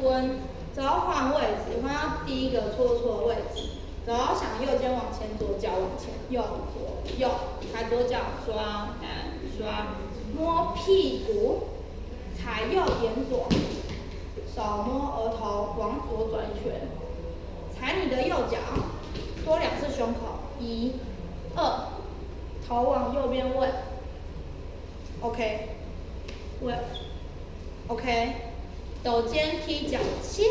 蹲，然后换位置，换到第一个错的位置，然后想右肩往前，左脚往前，右左右，抬左脚抓抓，摸屁股，踩右点左，手摸额头，往左转一圈，踩你的右脚，缩2次胸口，1、2，头往右边问 ，OK， 问 ，OK， 抖肩踢脚，7、